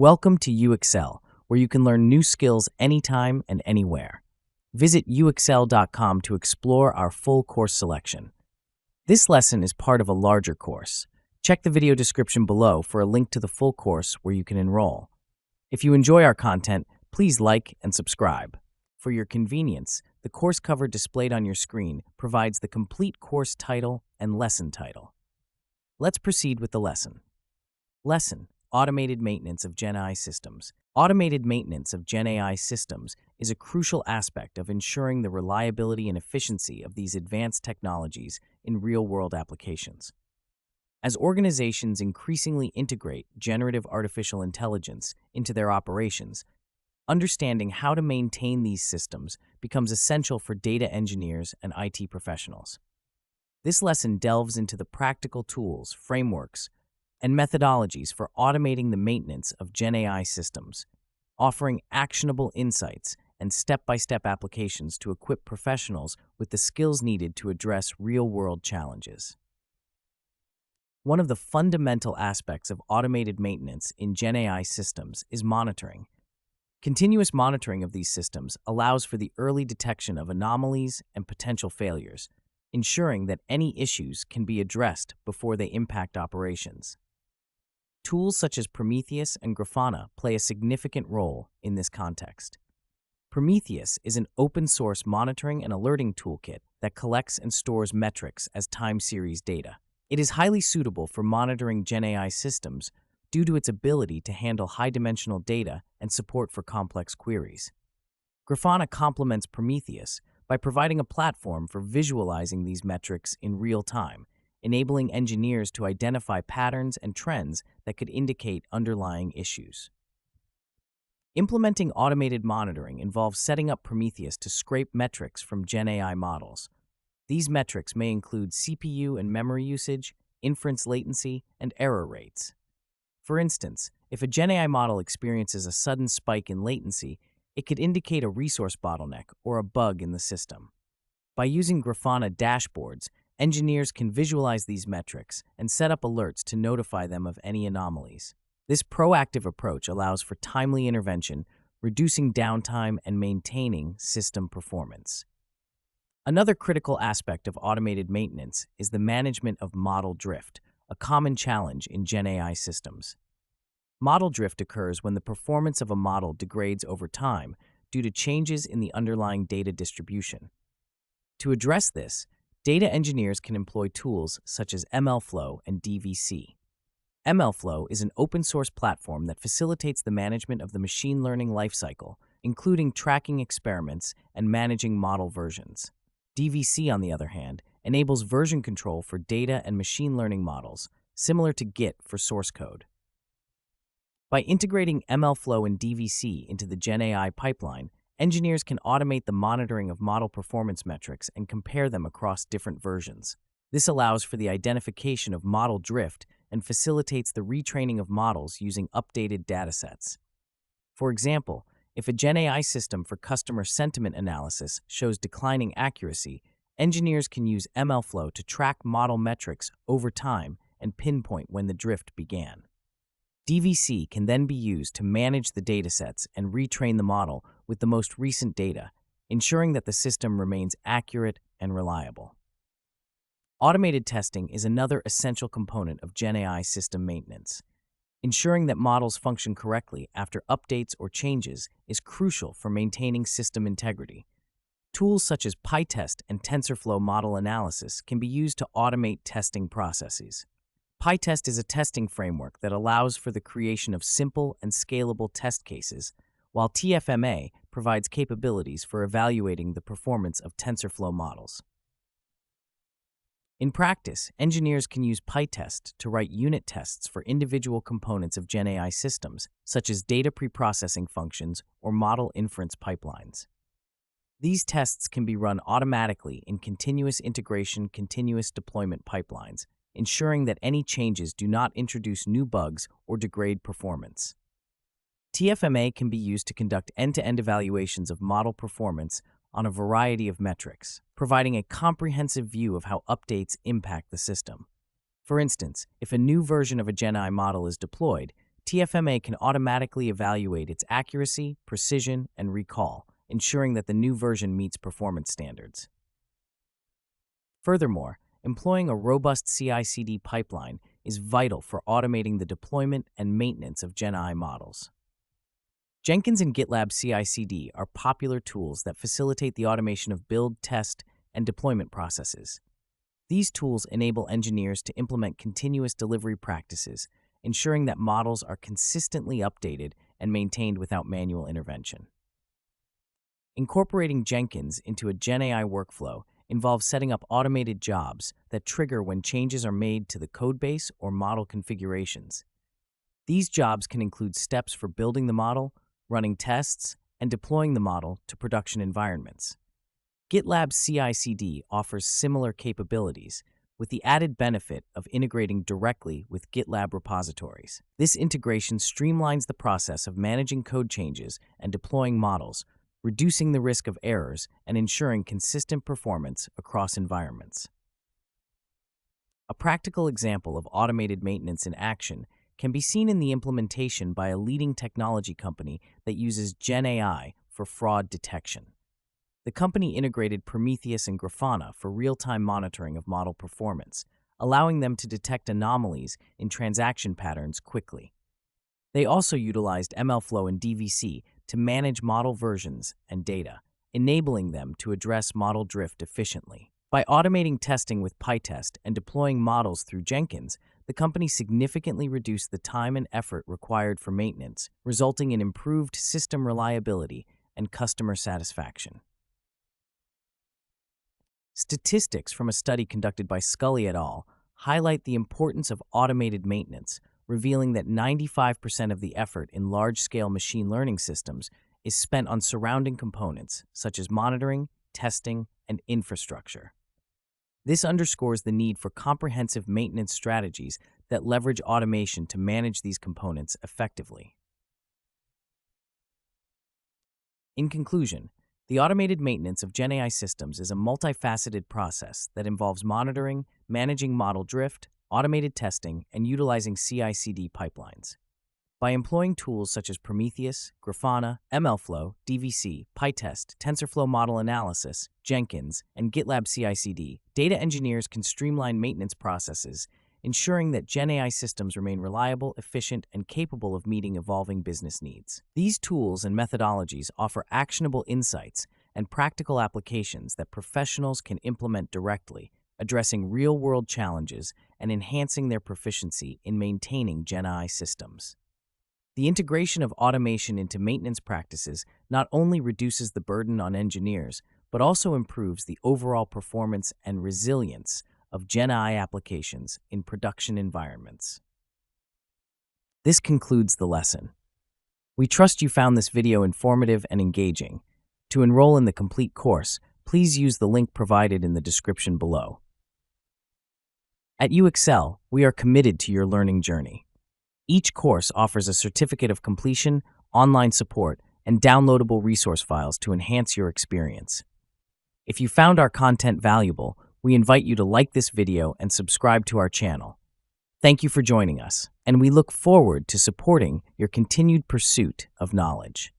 Welcome to UXL, where you can learn new skills anytime and anywhere. Visit uxl.com to explore our full course selection. This lesson is part of a larger course. Check the video description below for a link to the full course where you can enroll. If you enjoy our content, please like and subscribe. For your convenience, the course cover displayed on your screen provides the complete course title and lesson title. Let's proceed with the lesson. Lesson: Automated Maintenance of GenAI Systems. Automated maintenance of GenAI systems is a crucial aspect of ensuring the reliability and efficiency of these advanced technologies in real-world applications. As organizations increasingly integrate generative artificial intelligence into their operations, understanding how to maintain these systems becomes essential for data engineers and IT professionals. This lesson delves into the practical tools, frameworks, and methodologies for automating the maintenance of GenAI systems, offering actionable insights and step-by-step applications to equip professionals with the skills needed to address real-world challenges. One of the fundamental aspects of automated maintenance in GenAI systems is monitoring. Continuous monitoring of these systems allows for the early detection of anomalies and potential failures, ensuring that any issues can be addressed before they impact operations. Tools such as Prometheus and Grafana play a significant role in this context. Prometheus is an open-source monitoring and alerting toolkit that collects and stores metrics as time series data. It is highly suitable for monitoring GenAI systems due to its ability to handle high-dimensional data and support for complex queries. Grafana complements Prometheus by providing a platform for visualizing these metrics in real time, enabling engineers to identify patterns and trends that could indicate underlying issues. Implementing automated monitoring involves setting up Prometheus to scrape metrics from GenAI models. These metrics may include CPU and memory usage, inference latency, and error rates. For instance, if a GenAI model experiences a sudden spike in latency, it could indicate a resource bottleneck or a bug in the system. By using Grafana dashboards, engineers can visualize these metrics and set up alerts to notify them of any anomalies. This proactive approach allows for timely intervention, reducing downtime and maintaining system performance. Another critical aspect of automated maintenance is the management of model drift, a common challenge in GenAI systems. Model drift occurs when the performance of a model degrades over time due to changes in the underlying data distribution. To address this, data engineers can employ tools such as MLflow and DVC. MLflow is an open-source platform that facilitates the management of the machine learning lifecycle, including tracking experiments and managing model versions. DVC, on the other hand, enables version control for data and machine learning models, similar to Git for source code. By integrating MLflow and DVC into the GenAI pipeline, engineers can automate the monitoring of model performance metrics and compare them across different versions. This allows for the identification of model drift and facilitates the retraining of models using updated datasets. For example, if a GenAI system for customer sentiment analysis shows declining accuracy, engineers can use MLflow to track model metrics over time and pinpoint when the drift began. DVC can then be used to manage the datasets and retrain the model with the most recent data, ensuring that the system remains accurate and reliable. Automated testing is another essential component of GenAI system maintenance. Ensuring that models function correctly after updates or changes is crucial for maintaining system integrity. Tools such as PyTest and TensorFlow model analysis can be used to automate testing processes. PyTest is a testing framework that allows for the creation of simple and scalable test cases, while TFMA provides capabilities for evaluating the performance of TensorFlow models. In practice, engineers can use PyTest to write unit tests for individual components of GenAI systems, such as data preprocessing functions or model inference pipelines. These tests can be run automatically in continuous integration, continuous deployment pipelines, ensuring that any changes do not introduce new bugs or degrade performance. TFMA can be used to conduct end-to-end evaluations of model performance on a variety of metrics, providing a comprehensive view of how updates impact the system. For instance, if a new version of a GenAI model is deployed, TFMA can automatically evaluate its accuracy, precision, and recall, ensuring that the new version meets performance standards. Furthermore, employing a robust CI/CD pipeline is vital for automating the deployment and maintenance of GenAI models. Jenkins and GitLab CI/CD are popular tools that facilitate the automation of build, test, and deployment processes. These tools enable engineers to implement continuous delivery practices, ensuring that models are consistently updated and maintained without manual intervention. Incorporating Jenkins into a GenAI workflow involves setting up automated jobs that trigger when changes are made to the codebase or model configurations. These jobs can include steps for building the model, running tests, and deploying the model to production environments. GitLab CI/CD offers similar capabilities, with the added benefit of integrating directly with GitLab repositories. This integration streamlines the process of managing code changes and deploying models, reducing the risk of errors and ensuring consistent performance across environments. A practical example of automated maintenance in action can be seen in the implementation by a leading technology company that uses GenAI for fraud detection. The company integrated Prometheus and Grafana for real-time monitoring of model performance, allowing them to detect anomalies in transaction patterns quickly. They also utilized MLflow and DVC to manage model versions and data, enabling them to address model drift efficiently. By automating testing with PyTest and deploying models through Jenkins, the company significantly reduced the time and effort required for maintenance, resulting in improved system reliability and customer satisfaction. Statistics from a study conducted by Scully et al. Highlight the importance of automated maintenance, revealing that 95% of the effort in large-scale machine learning systems is spent on surrounding components, such as monitoring, testing, and infrastructure. This underscores the need for comprehensive maintenance strategies that leverage automation to manage these components effectively. In conclusion, the automated maintenance of GenAI systems is a multifaceted process that involves monitoring, managing model drift, automated testing, and utilizing CI/CD pipelines. By employing tools such as Prometheus, Grafana, MLflow, DVC, PyTest, TensorFlow Model Analysis, Jenkins, and GitLab CI/CD, data engineers can streamline maintenance processes, ensuring that GenAI systems remain reliable, efficient, and capable of meeting evolving business needs. These tools and methodologies offer actionable insights and practical applications that professionals can implement directly, addressing real-world challenges and enhancing their proficiency in maintaining GenAI systems. The integration of automation into maintenance practices not only reduces the burden on engineers, but also improves the overall performance and resilience of GenAI applications in production environments. This concludes the lesson. We trust you found this video informative and engaging. To enroll in the complete course, please use the link provided in the description below. At UXL, we are committed to your learning journey. Each course offers a certificate of completion, online support, and downloadable resource files to enhance your experience. If you found our content valuable, we invite you to like this video and subscribe to our channel. Thank you for joining us, and we look forward to supporting your continued pursuit of knowledge.